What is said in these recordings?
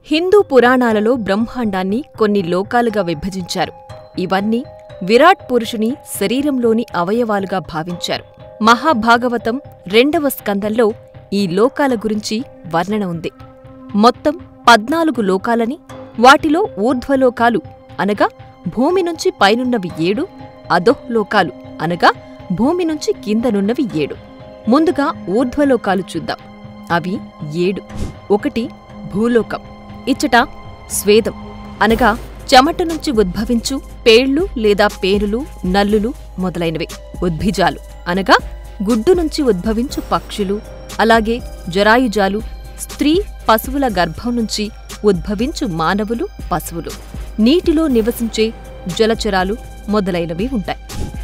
హిందూ పురాణాలలో బ్రహ్మాండాన్ని కొన్ని లోకాలుగా విభజించారు. ఇవన్నీ విరాట్ పురుషుని శరీరంలోని అవయవాలుగా భావించారు. మహాభాగవతం 2వ స్కందంలో ఈ లోకాల గురించి వర్ణన ఉంది. మొత్తం 14 లోకాలని, వాటిలో ఊర్ధ్వలోకాలు అనగా భూమి నుంచి పైనున్నవి 7, అధోలోకాలు అనగా భూమి నుంచి కిందనున్నవి 7. ముందుగా ఊర్ధ్వలోకాలు చూద్దాం. అవి 7. 1 భూలోకం. ఇచ్చట స్వేదం అనగా చెమట నుంచి ఉద్భవించు పేళ్లు లేదా పేరులు, నల్లులు మొదలైనవి. ఉద్భిజాలు అనగా గుడ్డు నుంచి ఉద్భవించు పక్షులు, అలాగే జరాయుజాలు స్త్రీ పశువుల గర్భం నుంచి ఉద్భవించు మానవులు, పశువులు. నీటిలో నివసించే జలచరాలు మొదలైనవి ఉంటాయి.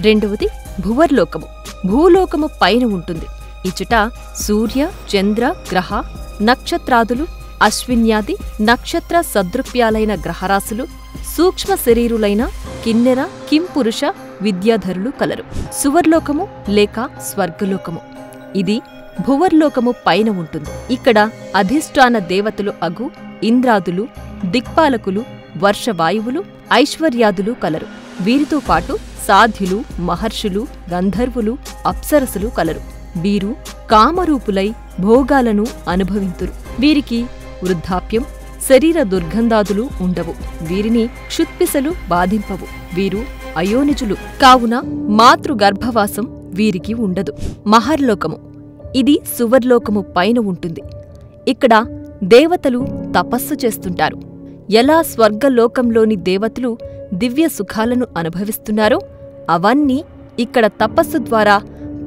2వది భువర్లోకము. భూలోకము పైన ఉంటుంది. ఇచ్చట సూర్య, చంద్ర, గ్రహ, నక్షత్రాదులు, అశ్విన్యాది నక్షత్ర సదృప్యాలైన గ్రహరాశులు, సూక్ష్మ శరీరులైన కిన్నెర, కింపురుష, విద్యాధరులు కలరు. సువర్లోకము లేక స్వర్గలోకము. ఇది భువర్లోకము పైన ఉంటుంది. ఇక్కడ అధిష్టాన దేవతలు అగు ఇంద్రాదులు, దిక్పాలకులు, వర్షవాయువులు, ఐశ్వర్యాదులు కలరు. వీరితో పాటు సాధ్యులు, మహర్షులు, గంధర్వులు, అప్సరసులు కలరు. వీరు కామరూపులై భోగాలను అనుభవింతురు. వీరికి వృద్ధాప్యం, శరీర దుర్గంధాదులు ఉండవు. వీరిని క్షుత్పిసలు బాధింపవు. వీరు అయోనిజులు కావున మాతృగర్భవాసం వీరికి ఉండదు. మహర్లోకము. ఇది సువర్లోకము పైన ఉంటుంది. ఇక్కడ దేవతలు తపస్సు చేస్తుంటారు. ఎలా స్వర్గలోకంలోని దేవతలు దివ్య సుఖాలను అనుభవిస్తున్నారో అవన్నీ ఇక్కడ తపస్సు ద్వారా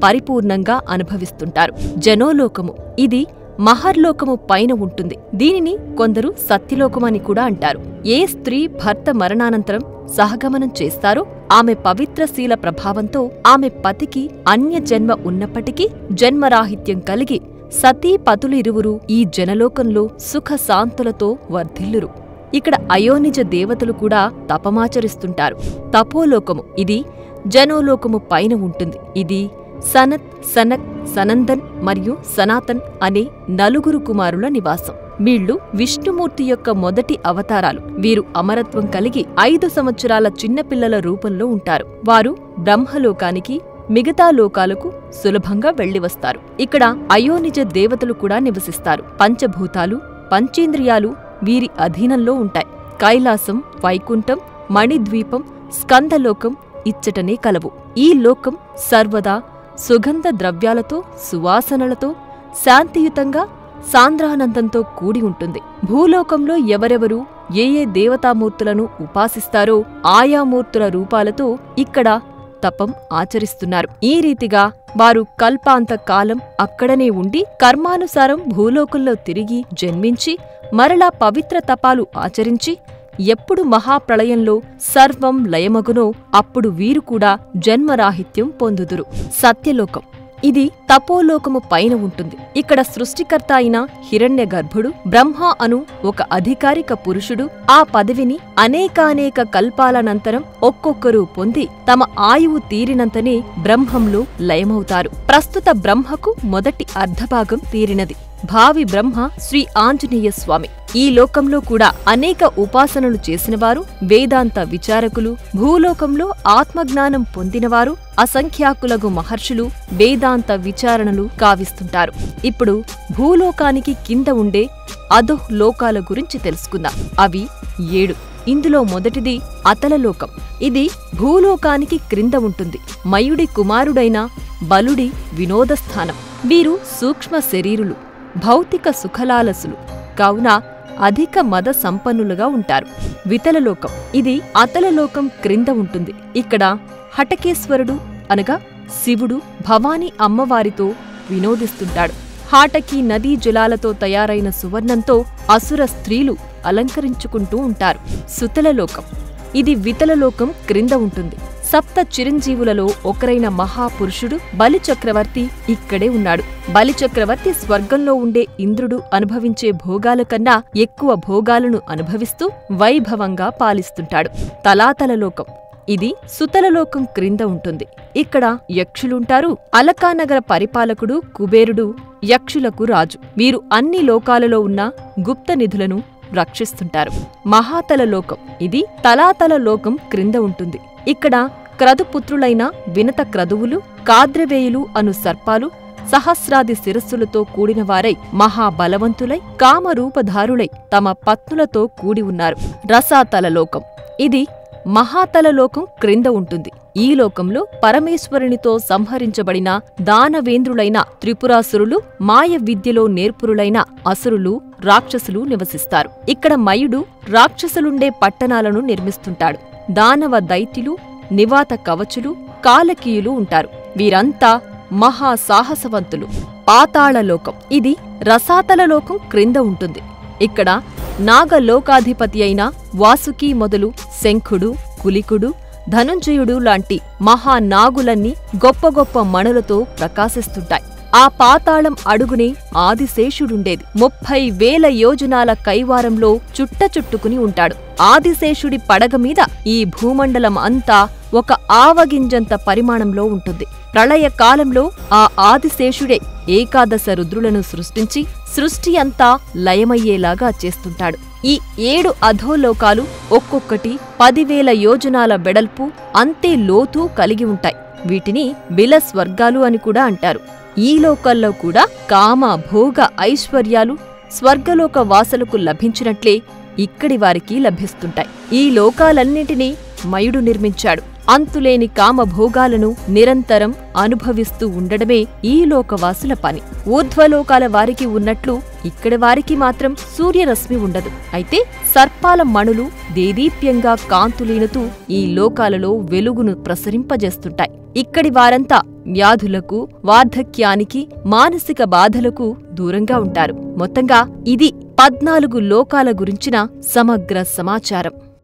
పరిపూర్ణంగా అనుభవిస్తుంటారు. జనోలోకము. ఇది మహర్లోకము పైన ఉంటుంది. దీనిని కొందరు సత్యలోకమని కూడా అంటారు. ఏ స్త్రీ భర్త మరణానంతరం సహగమనం చేస్తారో ఆమె పవిత్రశీల ప్రభావంతో ఆమె పతికి అన్య జన్మ ఉన్నప్పటికీ జన్మరాహిత్యం కలిగి సతీ పతులిరువురు ఈ జనలోకంలో సుఖశాంతులతో వర్ధిల్లురు. ఇక్కడ అయోనిజ దేవతలు కూడా తపమాచరిస్తుంటారు. తపోలోకము. ఇది జనోలోకము పైన ఉంటుంది. ఇది సనత్, సనక్, సనందన్ మరియు సనాతన్ అనే 4 కుమారుల నివాసం. వీళ్లు విష్ణుమూర్తి యొక్క మొదటి అవతారాలు. వీరు అమరత్వం కలిగి 5 సంవత్సరాల చిన్నపిల్లల రూపంలో ఉంటారు. వారు బ్రహ్మలోకానికి, మిగతా లోకాలకు సులభంగా వెళ్లివస్తారు. ఇక్కడ అయోనిజ దేవతలు కూడా నివసిస్తారు. పంచభూతాలు, పంచేంద్రియాలు వీరి అధీనంలో ఉంటాయి. కైలాసం, వైకుంఠం, మణిద్వీపం, స్కందలోకం ఇచ్చటనే కలవు. ఈ లోకం సర్వదా సుగంధ ద్రవ్యాలతో, సువాసనలతో, శాంతియుతంగా, సాంద్రానందంతో కూడి ఉంటుంది. భూలోకంలో ఎవరెవరు ఏ ఏ దేవతామూర్తులను ఉపాసిస్తారో ఆయా మూర్తుల రూపాలతో ఇక్కడ తపం ఆచరిస్తున్నారు. ఈ రీతిగా వారు కల్పాంత కాలం అక్కడనే ఉండి కర్మానుసారం భూలోకంలో తిరిగి జన్మించి మరలా పవిత్ర తపాలు ఆచరించి ఎప్పుడు మహాప్రళయంలో సర్వం లయమగునో అప్పుడు వీరు కూడా జన్మరాహిత్యం పొందుదురు. సత్యలోకం. ఇది తపోలోకము పైన ఉంటుంది. ఇక్కడ సృష్టికర్త అయిన హిరణ్యగర్భుడు బ్రహ్మ అను ఒక అధికారిక పురుషుడు ఆ పదవిని అనేకానేక కల్పాలనంతరం ఒక్కొక్కరు పొంది తమ ఆయువు తీరినంతనే బ్రహ్మంలో లయమవుతారు. ప్రస్తుత బ్రహ్మకు మొదటి అర్ధభాగం తీరినది. భావి బ్రహ్మ శ్రీ ఆంజనేయ స్వామి. ఈ లోకంలో కూడా అనేక ఉపాసనలు చేసినవారు, వేదాంత విచారకులు, భూలోకంలో ఆత్మజ్ఞానం పొందినవారు, అసంఖ్యాకులగు మహర్షులు వేదాంత విచారణలు కావిస్తుంటారు. ఇప్పుడు భూలోకానికి కింద ఉండే అధోః లోకాల గురించి తెలుసుకుందాం. అవి 7. ఇందులో మొదటిది అతలలోకం. ఇది భూలోకానికి క్రింద ఉంటుంది. మయుడి కుమారుడైన బలుడి వినోదస్థానం. వీరు సూక్ష్మ శరీరులు, భౌతిక సుఖలాలసులు కావున అధిక మద సంపన్నులుగా ఉంటారు. వితలలోకం. ఇది అతలలోకం క్రింద ఉంటుంది. ఇక్కడ హటకేశ్వరుడు అనగా శివుడు భవానీ అమ్మవారితో వినోదిస్తుంటాడు. హాటకి నదీ జలాలతో తయారైన సువర్ణంతో అసుర స్త్రీలు అలంకరించుకుంటూ ఉంటారు. సుతలలోకం. ఇది వితలలోకం క్రింద ఉంటుంది. సప్త చిరంజీవులలో ఒకరైన మహాపురుషుడు బలిచక్రవర్తి ఇక్కడే ఉన్నాడు. బలిచక్రవర్తి స్వర్గంలో ఉండే ఇంద్రుడు అనుభవించే భోగాల కన్నా ఎక్కువ భోగాలను అనుభవిస్తూ వైభవంగా పాలిస్తుంటాడు. తలాతలలోకం. ఇది సుతలలోకం క్రింద ఉంటుంది. ఇక్కడ యక్షులుంటారు. అలకానగర పరిపాలకుడు కుబేరుడు యక్షులకు రాజు. వీరు అన్ని లోకాలలో ఉన్న గుప్త నిధులను రక్షిస్తుంటారు. మహాతల లోకం ఇది తలాతల లోకం క్రింద ఉంటుంది. ఇక్కడ క్రతుపుత్రులైన వినత క్రతువులు, కాద్రవేయులు అను సర్పాలు సహస్రాది శిరస్సులతో కూడినవారై మహాబలవంతులై కామరూపధారులై తమ పత్నులతో కూడి ఉన్నారు. రసాతల లోకం ఇది మహాతల లోకం క్రింద ఉంటుంది. ఈ లోకంలో పరమేశ్వరునితో సంహరించబడిన దానవేంద్రులైన త్రిపురాసురులు, మాయ విద్యలో నేర్పురులైన అసురులు, రాక్షసులు నివసిస్తారు. ఇక్కడ మయుడు రాక్షసులుండే పట్టణాలను నిర్మిస్తుంటాడు. దానవ దైత్యులు, నివాత కవచులు, కాలకీయులు ఉంటారు. వీరంతా మహాసాహసవంతులు. పాతాళలోకం ఇది రసాతల లోకం క్రింద ఉంటుంది. ఇక్కడ నాగలోకాధిపతి అయిన వాసుకి మొదలు శంఖుడు, కులికుడు, ధనుంజయుడు లాంటి మహానాగులన్నీ గొప్ప గొప్ప మణులతో ప్రకాశిస్తుంటాయి. ఆ పాతాళం అడుగునే ఆదిశేషుడుండేది. 30,000 యోజనాల కైవారంలో చుట్టుకుని ఉంటాడు. ఆదిశేషుడి పడగమీద ఈ భూమండలం అంతా ఒక ఆవగింజంత పరిమాణంలో ఉంటుంది. ప్రళయ కాలంలో ఆ ఆదిశేషుడే ఏకాదశ రుద్రులను సృష్టించి సృష్టి అంతా లయమయ్యేలాగా చేస్తుంటాడు. ఈ 7 అధోలోకాలు ఒక్కొక్కటి 10,000 యోజనాల వెడల్పు, అంతే లోతు కలిగి ఉంటాయి. వీటిని బిలస్వర్గాలు అని కూడా అంటారు. ఈ లోకాల్లో కూడా కామ, భోగ, ఐశ్వర్యాలు స్వర్గలోక వాసులకు లభించినట్లే ఇక్కడి వారికి లభిస్తుంటాయి. ఈ లోకాలన్నింటినీ మయుడు నిర్మించాడు. అంతులేని కామభోగాలను నిరంతరం అనుభవిస్తూ ఉండడమే ఈ లోకవాసుల పని. ఊర్ధ్వలోకాల వారికి ఉన్నట్లు ఇక్కడి వారికి మాత్రం సూర్యరశ్మి ఉండదు. అయితే సర్పాల మణులు దేదీప్యంగా కాంతులీనుతూ ఈ లోకాలలో వెలుగును ప్రసరింపజేస్తుంటాయి. ఇక్కడి వారంతా వ్యాధులకు, వార్ధక్యానికి, మానసిక బాధలకు దూరంగా ఉంటారు. మొత్తంగా ఇది 14 లోకాల గురించిన సమగ్ర సమాచారం.